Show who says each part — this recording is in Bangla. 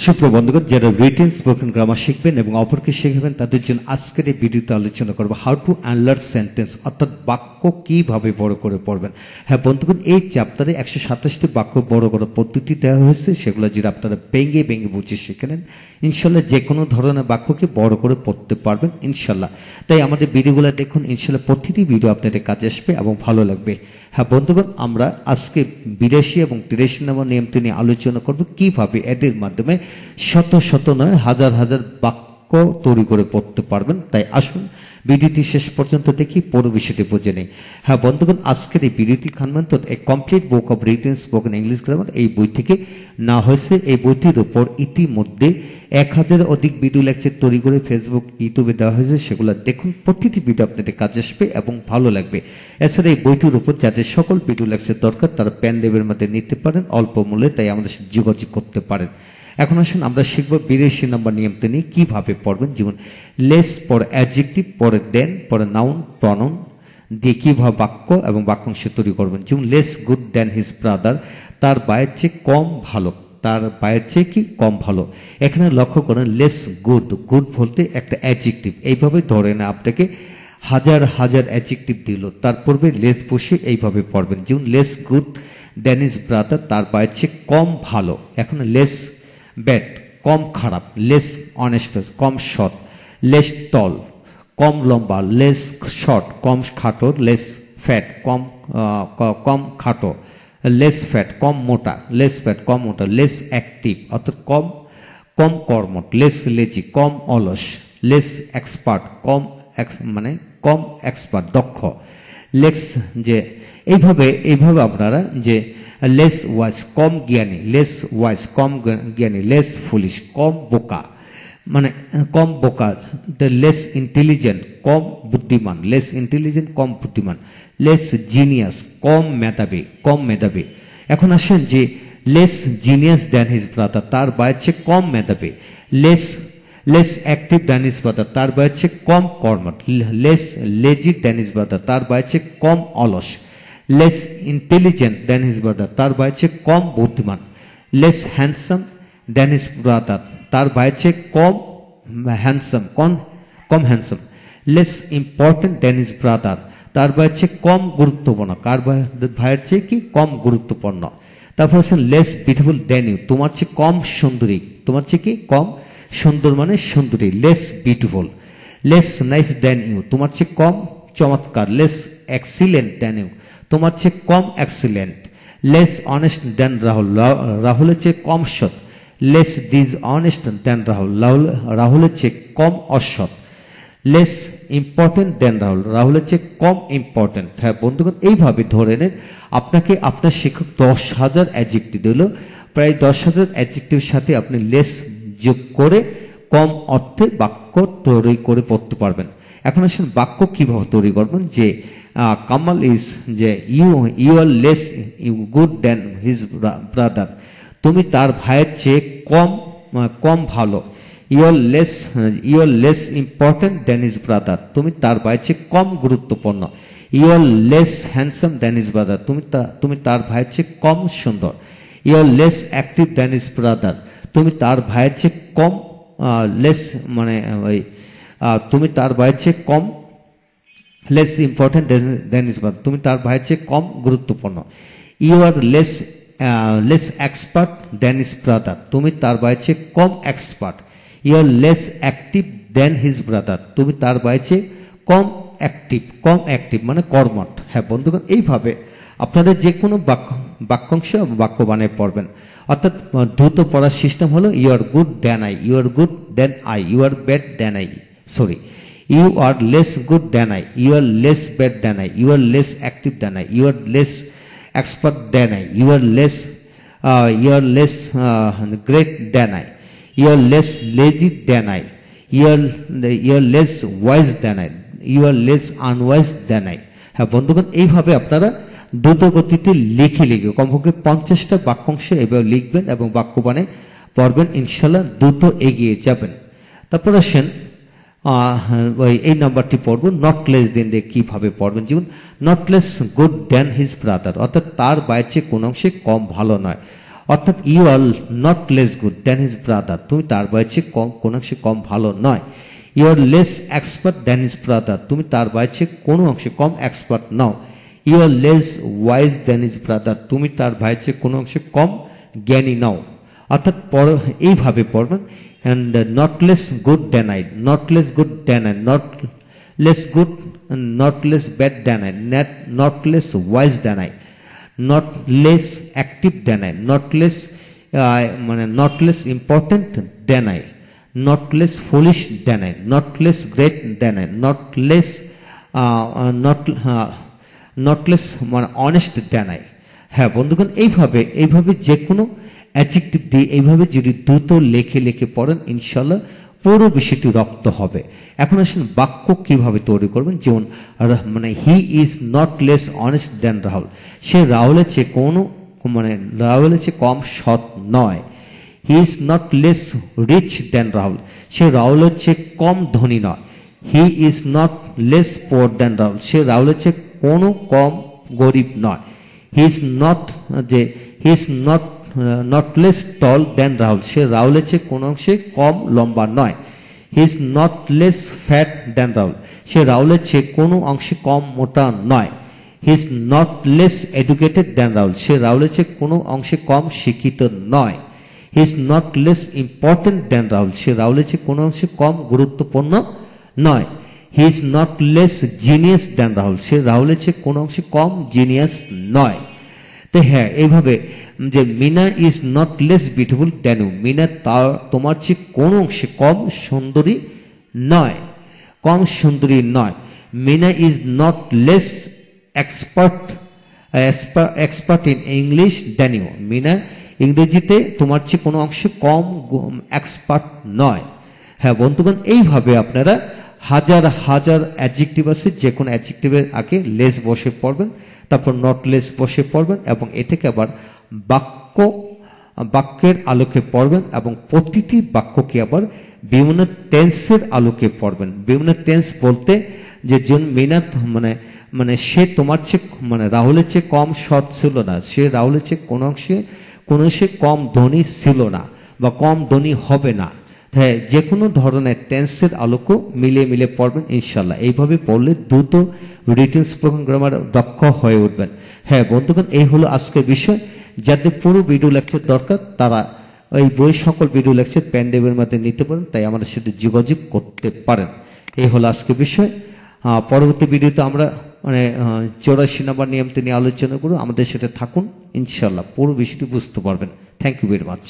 Speaker 1: সুপ্রিয় বন্ধুগণ, যারা রিটেন স্পোকেন গ্রামার শিখবেন এবং অপরকে শেখাবেন তাদের জন্য আজকের এই ভিডিওতে আলোচনা করব হাউ টু আনলার্ন সেন্টেন্স, অর্থাৎ বাক্য কিভাবে বড় করে পড়বেন। হ্যাঁ বন্ধুগণ, এই চ্যাপ্টারে 127টি বাক্য বড় করার পদ্ধতি দেওয়া হয়েছে, সেগুলো যদি আপনারা ভেঙে ভেঙে বুঝে শিখে নেন ইনশাল্লাহ যে কোনো ধরনের বাক্যকে বড় করে পড়তে পারবেন ইনশাল্লাহ। তাই আমাদের ভিডিওগুলো দেখুন, ইনশাল্লাহ প্রতিটি ভিডিও আপনাদের কাজে আসবে এবং ভালো লাগবে। হ্যাঁ বন্ধুগণ, আমরা আজকে 82 এবং 83 নম্বর নিয়মটি নিয়ে আলোচনা করব কিভাবে এদের মাধ্যমে শত শত নয় হাজার হাজার বাক্য তৈরি করে পড়তে পারবেন। তাই আসুন ভিডিওটি শেষ পর্যন্ত দেখি, পুরো বিষয়টি বুঝে নেই। হ্যাঁ বন্ধুগণ, আজকের এই ভিডিওটি খানমান্ত a complete book of written spoken English grammar এই বই থেকে না হয়েছে। এই বইটির উপর ইতিমধ্যে 1000 অধিক ভিডিও লেকচার তৈরি করে ফেসবুক ইউটিউবে দেওয়া হয়েছে, সেগুলো দেখুন। প্রতিটি ভিডিও আপনাদের কাজে আসবে এবং ভালো লাগবে। এছাড়া এই বইটির উপর যাদের সকল ভিডিও লেকচার দরকার তারা পেন ড্রাইভের মধ্যে নিতে পারেন অল্প মূল্যে, তাই আমাদের সাথে যোগাযোগ করতে পারেন। এখন আসুন আমরা শিখব 82 নম্বর নিয়মটি নিয়ে কিভাবে পড়বেন। যেমন লেস পরে অ্যাডজেক্টিভ, পরে দেন, পরে নাউন প্রনাউন দিয়ে কিভাবে বাক্য এবং বাক্যাংশ তৈরি করবেন। যেমন less good than his brother, তার ভাইয়ের চেয়ে কম ভালো, তার ভাইয়ের চেয়ে কি কম ভালো। এখানে লক্ষ্য করেন লেস গুড, গুড বলতে একটা অ্যাডজেক্টিভ, এইভাবে ধরে না আপনাকে হাজার হাজার অ্যাডজেক্টিভ দিল, তার পূর্বে লেস বসে এইভাবে পড়বেন। যেমন less good than his brother, তার ভাইয়ের চেয়ে কম ভালো। এখন লেস ব্যাড কম খারাপ, লেস অনেস্ট কম সৎ, লেস টল কম লম্বা, লেস শর্ট কম খাটো, লেস ফ্যাট কম খাটো, লেস ফ্যাট কম মোটা, লেস ফ্যাট কম মোটা, লেস অ্যাক্টিভ অর্থাৎ কম কর্মঠ, লেস লেজি কম অলস, লেস এক্সপার্ট কম এক্সপার্ট দক্ষ, লেস যে এইভাবে আপনারা যে লেস ওয়াইজ কম জ্ঞানী, লেস ওয়াইজ কম জ্ঞানী, লেস ফুলিশ কম বোকা, কম বোকা, লেস ইন্টেলিজেন্ট কম বুদ্ধিমান, লেস ইন্টেলিজেন্ট কম বুদ্ধিমান, লেস জিনিয়াস কম মেধাবী। এখন আসেন যে লেস জিনিয়াস দেন হিজ ব্রাদার, তার ভাইয়ের চেয়ে কম মেধাবী, less active than his brother, তার ভাইয়ের চেয়ে কম কর্মঠ, লেস লেজি দেন হিজ ব্রাদার, তার ভাইয়ের চেয়ে কম অলস, লেস ইন্টেলিজেন্ট দেন হিজ ব্রাদার, তার ভাইয়ের চেয়ে কম বুদ্ধিমান, less handsome than his brother, তার ভাইয়ের চেয়ে কম handsome, less important than his brother, তার ভাইয়ের চেয়ে কম গুরুত্বপূর্ণ, কার ভাইয়ের চেয়ে কি কম গুরুত্বপূর্ণ। তারপর আছেন লেস বিউটিফুল দেন ইউ, তোমার চেয়ে কম সুন্দরী, তোমার চেয়ে কি কম সুন্দর সুন্দরী, less beautiful, less nice than you, তোমার চেয়ে কম চমৎকার, লেস এক্সিলেন্ট দেন ইউ, তোমার চেয়ে কম এক্সিলেন্ট, লেস অনেস্ট দেন রাহুল, রাহুলের চেয়ে কম সৎ, লেস ডিসঅনেস্ট দেন রাহুলের চেয়ে কম অসৎ, লেস ইম্পর্টেন্ট দেন রাহুলের চেয়ে কম ইম্পর্টেন্ট। হ্যাঁ বন্ধুগণ, এইভাবে ধরে নেন আপনাকে আপনার শিক্ষক 10,000 অ্যাডজেক্টিভ দিল, প্রায় 10,000 অ্যাডজেক্টিভের সাথে আপনি লেস যোগ করে কম অর্থে বাক্য তৈরি করে পড়তে পারবেন। এখন আসেন বাক্য কিভাবে তৈরি করবেন। যে কামাল ইজ যে you are less good than his brother, তুমি তার ভাইয়ের চেয়ে কম ভালো, you are less important than his brother, তুমি তার ভাইয়ের চেয়ে কম গুরুত্বপূর্ণ, you are less handsome than his brother, তুমি তার ভাইয়ের চেয়ে কম সুন্দর, you are less active than his brother, তুমি তার ভাইয়ের চেয়ে কম তুমি তার ভাইয়ের চেয়ে কম less important than his brother, তুমি তার ভাইয়ের চেয়ে কম গুরুত্বপূর্ণ, you are less expert than his brother, তুমি তার ভাইয়ের চেয়ে কম expert, you are less active than his brother, তুমি তার ভাইয়ের চেয়ে কম অ্যাক্টিভ কর্মঠ। হ্যাঁ বন্ধুগণ, এইভাবে আপনাদের যে কোনো বাক্যাংশ বাক্য বানিয়ে পড়বেন। অর্থাৎ দ্রুত পড়ার সিস্টেম হলো you are good than I, you are good than I, you are bad than I, you are less good than I, you are less bad than I, you are less active than I, you are less expert than I, you are less great than I, you are less lazy than I, you are less wise than I, you are less unwise than I। হ্যাঁ বন্ধুগণ, এইভাবে আপনারা দ্রুত গতিতে লিখে কমপক্ষে 50টা বাক্যাংশ এভাবে লিখবেন এবং বাক্য বানিয়ে পড়বেন, ইনশাল্লাহ দ্রুত এগিয়ে যাবেন। তারপর আসেন এই নাম্বারটি পড়ব, নট লেস দেন দিয়ে কিভাবে পড়বেন। যেমন not less good than his brother, অর্থাৎ তার ভাইয়ের চেয়ে কোন অংশে কম ভালো নয়, অর্থাৎ you are not less good than his brother, তুমি তার বয়সে কম কোনো অংশে কম ভালো নয়। You are less expert than his brother, তুমি তার বয়সে কোনো অংশে কম এক্সপার্ট নও। You are less wise than his brother, তুমি তার ভাইয়ের কোনো অংশে কম জ্ঞানী নও। অর্থাৎ এইভাবে পড়বেন। And not less good than I, not less good than I, not less good, not less bad than I, not less wise than I, not less active than I, not less মানে not less important than I, not less foolish than I, not less great than I, not less not less মানে অনেস্ট দ্যান আই। হ্যাঁ বন্ধুগণ, এইভাবে যে কোনো অ্যাডজেক্টিভ দিয়ে এইভাবে যদি দ্রুত লেখে পড়েন, ইনশাল্লাহ পুরো বিষয়টি রপ্ত হবে। এখন আসেন বাক্য কিভাবে তৈরি করবেন। যেমন মানে he is not less honest than Rahul, সে রাহুলের চেয়ে রাহুলের চেয়ে কম সৎ নয়। He is not less rich than Rahul, সে রাহুলের চেয়ে কম ধনী নয়। He is not less poor than Rahul, সে রাহুলের চেয়ে কোনো কম গরিব নয়। He is not less tall than Rahul, সে রাহুলের চেয়ে কোনো অংশে কম লম্বা নয়। He is not less fat than Rahul, সে রাহুলের চেয়ে কোনো অংশে কম মোটা নয়। He is not less educated than Rahul, সে রাহুলের চেয়ে কোনো অংশে কম শিক্ষিত নয়। He is not less important than Rahul, সে রাহুলের চেয়ে কোনো অংশে কম গুরুত্বপূর্ণ নয়। He is not less genius than Rahul, সে রাহুলের চেয়ে কোনো অংশে কম জিনিয়াস নয়। তো হ্যাঁ, এইভাবে যে Meena is not less beautiful than you, Meena তোমার চেয়ে কোনো অংশে কম সুন্দরী নয়। Meena is not less expert in English than you, Meena ইংরেজিতে তোমার চেয়ে কোনো অংশে কম এক্সপার্ট নয়। হ্যাঁ বন্ধুগণ, এইভাবে আপনারা হাজার অ্যাডজেক্টিভ আছে, যে কোনো অ্যাডজেক্টিভের আগে লেস বসে পড়বেন, তারপর নট লেস বসে পড়বেন এবং এটাকে আবার বাক্যের আলোকে পড়বেন এবং প্রতিটি বাক্যকে আবার বিভিন্ন টেন্সের আলোকে পড়বেন। বিভিন্ন টেন্স বলতে যে মিনা মানে সে তোমার চেয়ে রাহুলের চেয়ে কম সৎ ছিল না, সে রাহুলের চেয়ে কোনো অংশে কম ধনী ছিল না বা কম ধনী হবে না। হ্যাঁ, যে কোনো ধরনের টেন্সের আলোকও মিলিয়ে পড়বেন ইনশাল্লাহ। এইভাবে পড়লে দ্রুত রিটেন স্পোকেন গ্রামার দক্ষ হয়ে উঠবেন। হ্যাঁ বন্ধুগণ, এই হলো আজকের বিষয়। যাদের পুরো ভিডিও লেকচার দরকার তারা ওই বই সকল ভিডিও লেকচার প্যান্ডেবের মধ্যে নিতে পারেন, তাই আমাদের সাথে যোগাযোগ করতে পারেন। এই হলো আজকের বিষয়। পরবর্তী ভিডিওতে আমরা 84 নম্বর নিয়মটি নিয়ে আলোচনা করব। আমাদের সাথে থাকুন, ইনশাল্লাহ পুরো বিষয়টি বুঝতে পারবেন। Thank you very much.